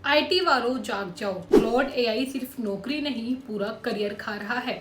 IT वालों जाग जाओ, क्लॉड एआई सिर्फ नौकरी नहीं पूरा करियर खा रहा है।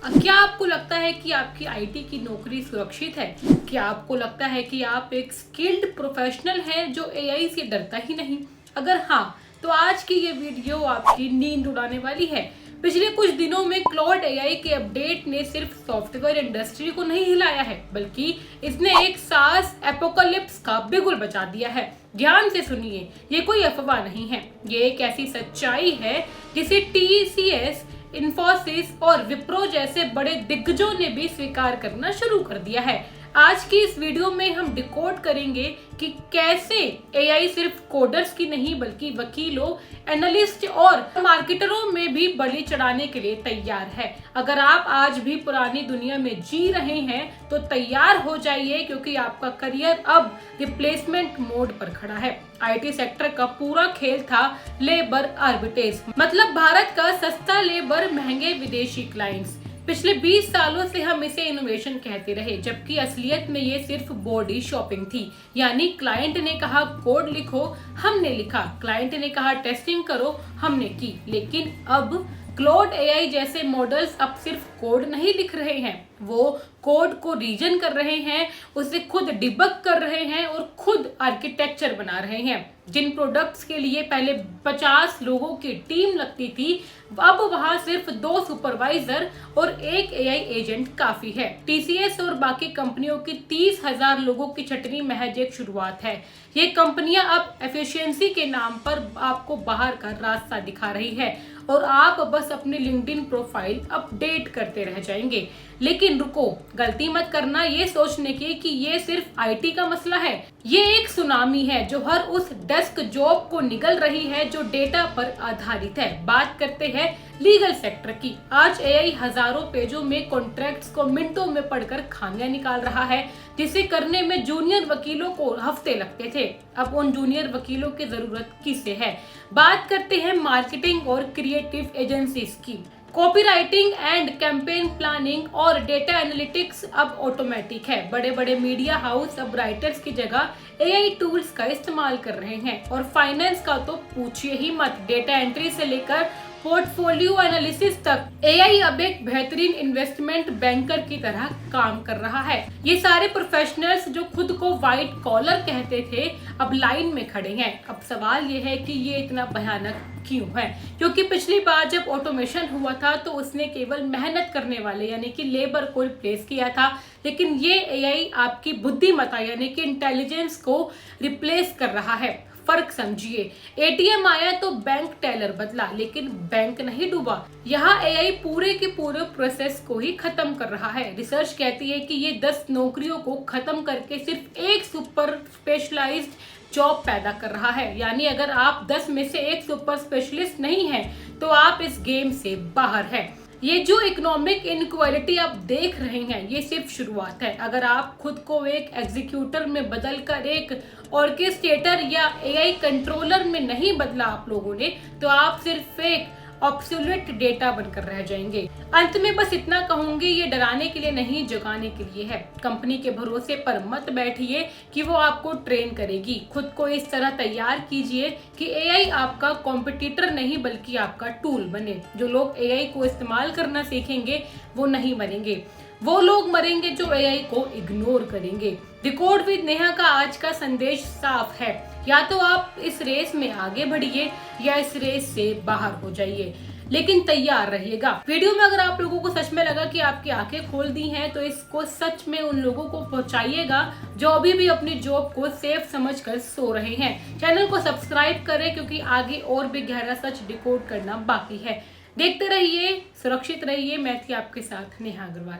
क्या आपको लगता है कि आपकी आईटी की नौकरी सुरक्षित है? क्या आपको लगता है कि आप एक स्किल्ड प्रोफेशनल हैं जो एआई से डरता ही नहीं? अगर हाँ, तो आज की ये वीडियो आपकी नींद उड़ाने वाली है। पिछले कुछ दिनों में क्लॉड एआई के अपडेट ने सिर्फ सॉफ्टवेयर इंडस्ट्री को नहीं हिलाया है, बल्कि इसने एक सास एपोकलिप्स का बिगुल बचा दिया है। ध्यान से सुनिए, ये कोई अफवाह नहीं है, ये एक ऐसी सच्चाई है जिसे टीसीएस, इन्फोसिस और विप्रो जैसे बड़े दिग्गजों ने भी स्वीकार करना शुरू कर दिया है। आज की इस वीडियो में हम डिकोड करेंगे कि कैसे एआई सिर्फ कोडर्स की नहीं बल्कि वकीलों, एनालिस्ट और मार्केटरों में भी बलि चढ़ाने के लिए तैयार है। अगर आप आज भी पुरानी दुनिया में जी रहे हैं तो तैयार हो जाइए, क्योंकि आपका करियर अब रिप्लेसमेंट मोड पर खड़ा है। आईटी सेक्टर का पूरा खेल था लेबर आर्बिट्रेज, मतलब भारत का सस्ता लेबर, महंगे विदेशी क्लाइंट्स। पिछले 20 सालों से हम इसे इनोवेशन कहते रहे, जबकि असलियत में ये सिर्फ बॉडी शॉपिंग थी। यानी क्लाइंट ने कहा कोड लिखो, हमने लिखा। क्लाइंट ने कहा टेस्टिंग करो, हमने की। लेकिन अब क्लॉड एआई जैसे मॉडल्स अब सिर्फ कोड नहीं लिख रहे हैं, वो कोड को रीजन कर रहे हैं, उसे खुद डिबग कर रहे हैं और खुद आर्किटेक्चर बना रहे हैं। जिन प्रोडक्ट्स के लिए पहले 50 लोगों की टीम लगती थी, अब वहां सिर्फ 2 सुपरवाइजर और 1 एआई एजेंट काफी है। टीसीएस और बाकी कंपनियों की 30,000 लोगों की छटनी महज एक शुरुआत है। ये कंपनियां अब एफिशिएंसी के नाम पर आपको बाहर का रास्ता दिखा रही है और आप बस अपनी लिंक्डइन प्रोफाइल अपडेट करते रह जाएंगे। लेकिन रुको, गलती मत करना ये सोचने की कि ये सिर्फ आईटी का मसला है। ये एक सुनामी है जो हर उस डेस्क जॉब को निगल रही है जो डेटा पर आधारित है। बात करते हैं लीगल सेक्टर की। आज एआई हजारों पेजों में कॉन्ट्रैक्ट्स को मिनटों में पढ़कर खामियां निकाल रहा है, जिसे करने में जूनियर वकीलों को हफ्ते लगते थे। अब उन जूनियर वकीलों की जरूरत किसे है? बात करते हैं मार्केटिंग और क्रिएटिव एजेंसीज की। कॉपीराइटिंग एंड कैंपेन प्लानिंग और डेटा एनालिटिक्स अब ऑटोमेटिक है। बड़े बड़े मीडिया हाउस अब राइटर्स की जगह एआई टूल्स का इस्तेमाल कर रहे हैं। और फाइनेंस का तो पूछिए ही मत, डेटा एंट्री से लेकर पोर्टफोलियो एनालिसिस तक एआई अब एक बेहतरीन इन्वेस्टमेंट बैंकर की तरह काम कर रहा है। ये सारे प्रोफेशनल्स जो खुद को व्हाइट कॉलर कहते थे, अब लाइन में खड़े हैं। अब सवाल ये है कि ये इतना भयानक क्यों है? क्योंकि पिछली बार जब ऑटोमेशन हुआ था तो उसने केवल मेहनत करने वाले यानी कि लेबर को रिप्लेस किया था, लेकिन ये एआई आपकी बुद्धिमत्ता यानी कि इंटेलिजेंस को रिप्लेस कर रहा है। फर्क समझिए, एटीएम आया तो बैंक टेलर बदला, लेकिन बैंक नहीं डूबा। यहाँ एआई पूरे के पूरे प्रोसेस को ही खत्म कर रहा है। रिसर्च कहती है कि ये 10 नौकरियों को खत्म करके सिर्फ एक सुपर स्पेशलाइज्ड जॉब पैदा कर रहा है। यानी अगर आप 10 में से एक सुपर स्पेशलिस्ट नहीं हैं, तो आप इस गेम से बाहर हैं। ये जो इकोनॉमिक इनक्वालिटी आप देख रहे हैं, ये सिर्फ शुरुआत है। अगर आप खुद को एक एग्जीक्यूटर में बदलकर एक ऑर्केस्ट्रेटर या एआई कंट्रोलर में नहीं बदला आप लोगों ने, तो आप सिर्फ एक ऑब्सोल्यूट डेटा बनकर रह जाएंगे। अंत में बस इतना कहूंगी, ये डराने के लिए नहीं, जगाने के लिए है। कंपनी के भरोसे पर मत बैठिए कि वो आपको ट्रेन करेगी। खुद को इस तरह तैयार कीजिए कि एआई आपका कॉम्पिटिटर नहीं बल्कि आपका टूल बने। जो लोग एआई को इस्तेमाल करना सीखेंगे वो नहीं मरेंगे, वो लोग मरेंगे जो एआई को इग्नोर करेंगे। डिकोड विद नेहा का आज का संदेश साफ है, या तो आप इस रेस में आगे बढ़िए या इस रेस से बाहर हो जाइए, लेकिन तैयार रहिएगा। वीडियो में अगर आप लोगों को सच में लगा कि आपकी आंखें खोल दी हैं, तो इसको सच में उन लोगों को पहुंचाइएगा जो अभी भी अपनी जॉब को सेफ समझकर सो रहे हैं। चैनल को सब्सक्राइब करें, क्योंकि आगे और भी गहरा सच डिकोड करना बाकी है। देखते रहिए, सुरक्षित रहिए। मैं थी आपके साथ नेहा अग्रवाल।